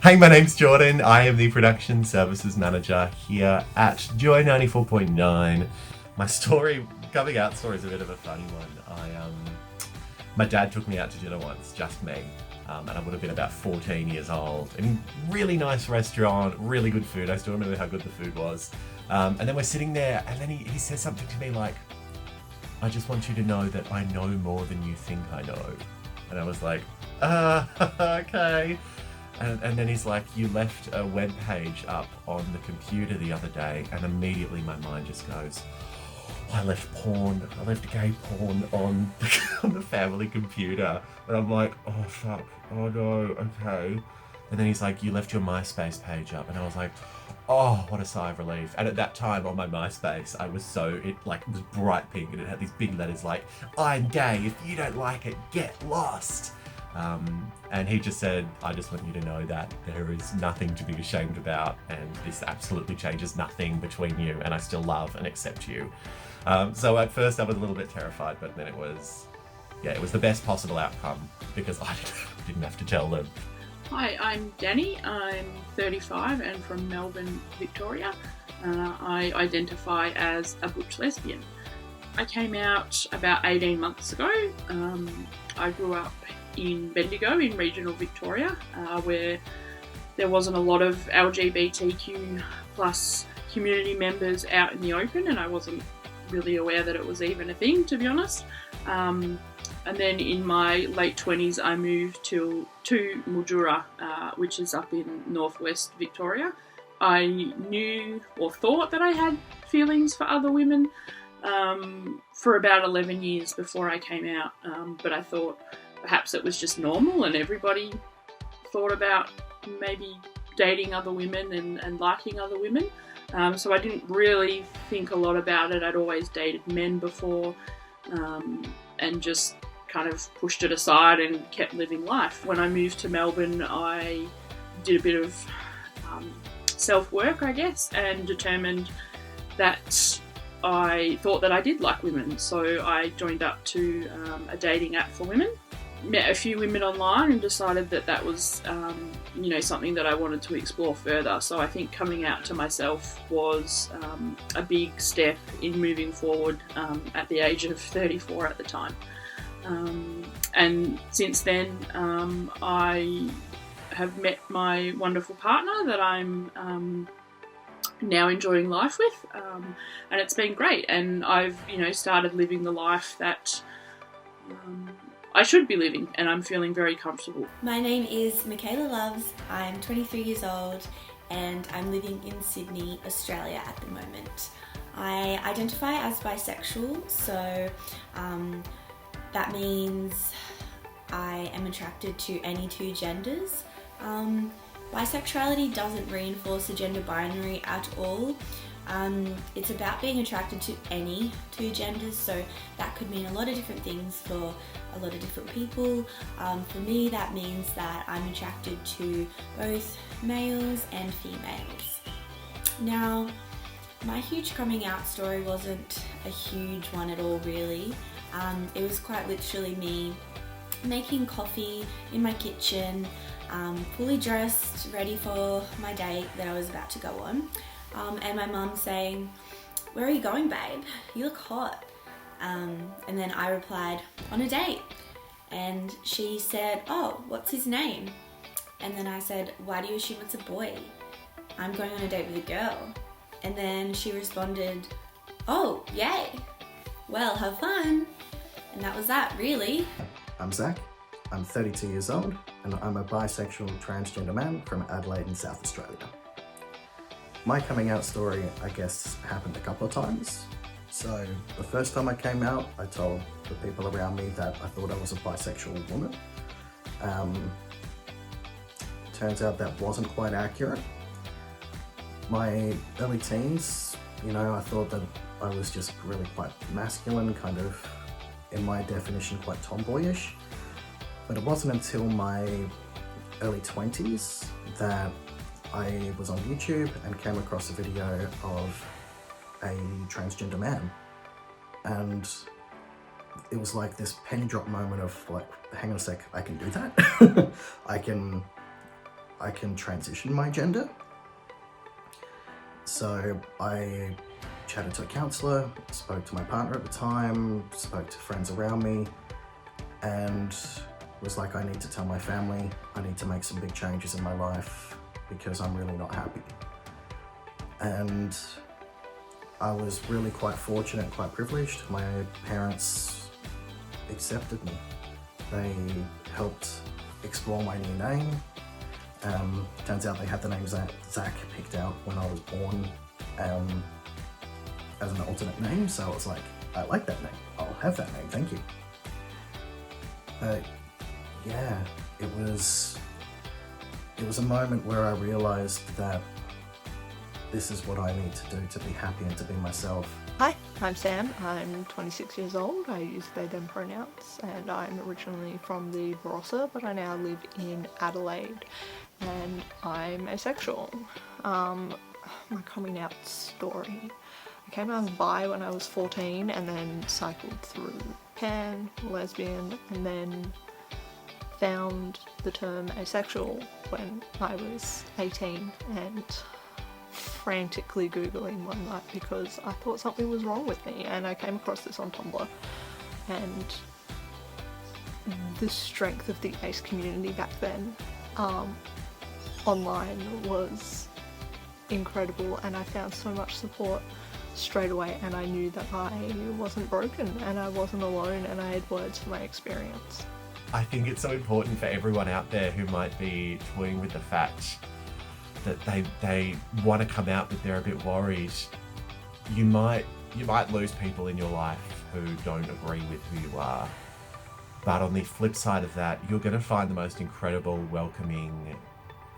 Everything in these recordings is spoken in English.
Hey, my name's Jordan. I am the production services manager here at Joy 94.9. My coming out story is a bit of a funny one. My dad took me out to dinner once, just me, and I would have been about 14 years old. In a really nice restaurant, really good food. I still remember how good the food was. And then we're sitting there, and then he says something to me like, "I just want you to know that I know more than you think I know." And I was like, okay. And then he's like, "You left a web page up on the computer the other day," and immediately my mind just goes, I left gay porn on the family computer. And I'm like, oh fuck, oh no, okay. And then he's like, "You left your MySpace page up," and I was like, oh, what a sigh of relief. And at that time on my MySpace, it was bright pink, and it had these big letters like, "I'm gay, if you don't like it, get lost." And he just said, "I just want you to know that there is nothing to be ashamed about, and this absolutely changes nothing between you, and I still love and accept you." So at first I was a little bit terrified, but then it was the best possible outcome because I didn't have to tell them. Hi, I'm Danny. I'm 35 and from Melbourne, Victoria. I identify as a butch lesbian. I came out about 18 months ago. I grew up in Bendigo in regional Victoria, where there wasn't a lot of LGBTQ plus community members out in the open, and I wasn't really aware that it was even a thing, to be honest. And then in my late 20s, I moved to Mildura, which is up in northwest Victoria. I knew or thought that I had feelings for other women for about 11 years before I came out, but I thought perhaps it was just normal and everybody thought about maybe dating other women and liking other women. So I didn't really think a lot about it. I'd always dated men before and just kind of pushed it aside and kept living life. When I moved to Melbourne, I did a bit of self-work, I guess, and determined that I thought that I did like women. So I joined up to a dating app for women, met a few women online and decided that was something that I wanted to explore further. So I think coming out to myself was a big step in moving forward at the age of 34 at the time. And since then I have met my wonderful partner that I'm now enjoying life with, and it's been great, and I've started living the life that I should be living, and I'm feeling very comfortable. My name is Michaela Loves. I'm 23 years old and I'm living in Sydney, Australia at the moment. I identify as bisexual, so that means I am attracted to any two genders. Bisexuality doesn't reinforce the gender binary at all. It's about being attracted to any two genders, so that could mean a lot of different things for a lot of different people. For me, that means that I'm attracted to both males and females. Now, my huge coming out story wasn't a huge one at all, really. It was quite literally me making coffee in my kitchen, fully dressed, ready for my date that I was about to go on. And my mum saying, "Where are you going, babe? You look hot." And then I replied, "On a date." And she said, "Oh, what's his name?" And then I said, "Why do you assume it's a boy? I'm going on a date with a girl." And then she responded, "Oh, yay. Well, have fun." And that was that, really. I'm Zach. I'm 32 years old, and I'm a bisexual transgender man from Adelaide in South Australia. My coming out story, I guess, happened a couple of times. So the first time I came out, I told the people around me that I thought I was a bisexual woman. Turns out that wasn't quite accurate. My early teens, I thought that I was just really quite masculine, kind of, in my definition, quite tomboyish. But it wasn't until my early 20s that I was on YouTube and came across a video of a transgender man. And it was like this penny drop moment of like, hang on a sec, I can do that. I can I can transition my gender. So I chatted to a counsellor, spoke to my partner at the time, spoke to friends around me, and was like, I need to tell my family, I need to make some big changes in my life because I'm really not happy. And I was really quite fortunate, quite privileged. My parents accepted me. They helped explore my new name. Turns out they had the name Zach picked out when I was born as an alternate name, so I was like, I like that name, I'll have that name, thank you. But yeah, it was a moment where I realised that this is what I need to do to be happy and to be myself. Hi, I'm Sam. I'm 26 years old. I use they them pronouns, and I'm originally from the Barossa, but I now live in Adelaide, and I'm asexual. My coming out story. I came out as bi when I was 14 and then cycled through pan, lesbian, and then found the term asexual when I was 18 and frantically googling one night because I thought something was wrong with me, and I came across this on Tumblr, and the strength of the ace community back then online was incredible, and I found so much support straight away, and I knew that I wasn't broken and I wasn't alone, and I had words for my experience. I think it's so important for everyone out there who might be toying with the fact that they want to come out but they're a bit worried. You might lose people in your life who don't agree with who you are, but on the flip side of that, you're going to find the most incredible, welcoming,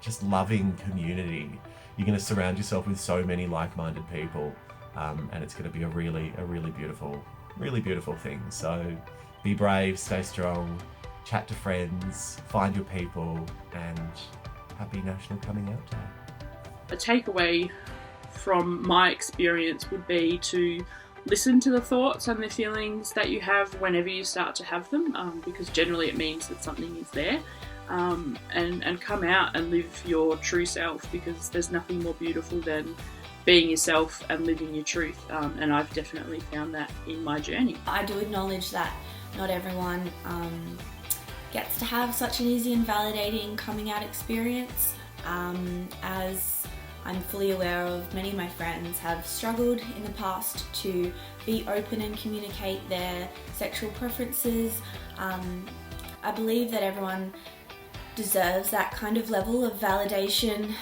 just loving community. You're going to surround yourself with so many like-minded people, and it's going to be a really beautiful thing. So be brave, stay strong, chat to friends, find your people, and happy National Coming Out Day. A takeaway from my experience would be to listen to the thoughts and the feelings that you have whenever you start to have them, because generally it means that something is there, and come out and live your true self, because there's nothing more beautiful than being yourself and living your truth, and I've definitely found that in my journey. I do acknowledge that not everyone gets to have such an easy and validating coming out experience, as I'm fully aware of many of my friends have struggled in the past to be open and communicate their sexual preferences. I believe that everyone deserves that kind of level of validation,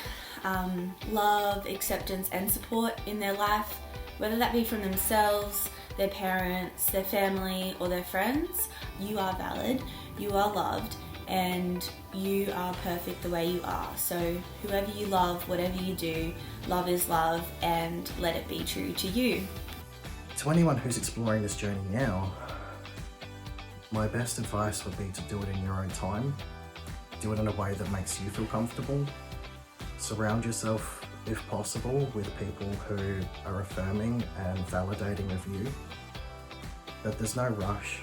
love, acceptance and support in their life, whether that be from themselves, their parents, their family or their friends. You are valid, you are loved, and you are perfect the way you are. So whoever you love, whatever you do, love is love, and let it be true to you. To anyone who's exploring this journey now, my best advice would be to do it in your own time. Do it in a way that makes you feel comfortable. Surround yourself, if possible, with people who are affirming and validating of you. But there's no rush.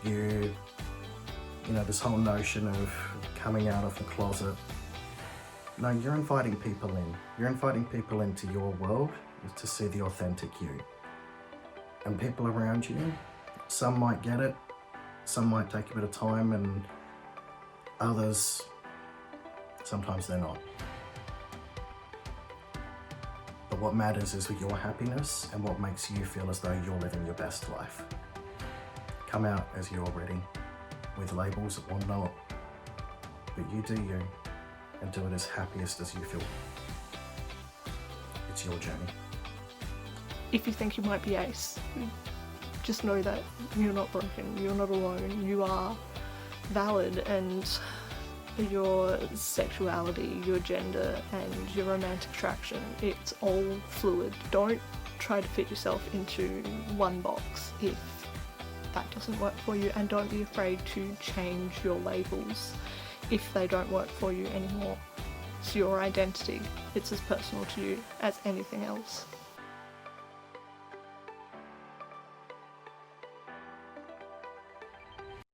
You know, this whole notion of coming out of the closet. No, you're inviting people in. You're inviting people into your world to see the authentic you. And people around you, some might get it, some might take a bit of time, and others, sometimes they're not. But what matters is your happiness and what makes you feel as though you're living your best life. Come out as you're ready, with labels or not, but you do you, and do it as happiest as you feel. It's your journey. If you think you might be ace, just know that you're not broken, you're not alone, you are valid, and your sexuality, your gender and your romantic attraction, it's all fluid. Don't try to fit yourself into one box if that doesn't work for you, and don't be afraid to change your labels if they don't work for you anymore. It's your identity. It's as personal to you as anything else.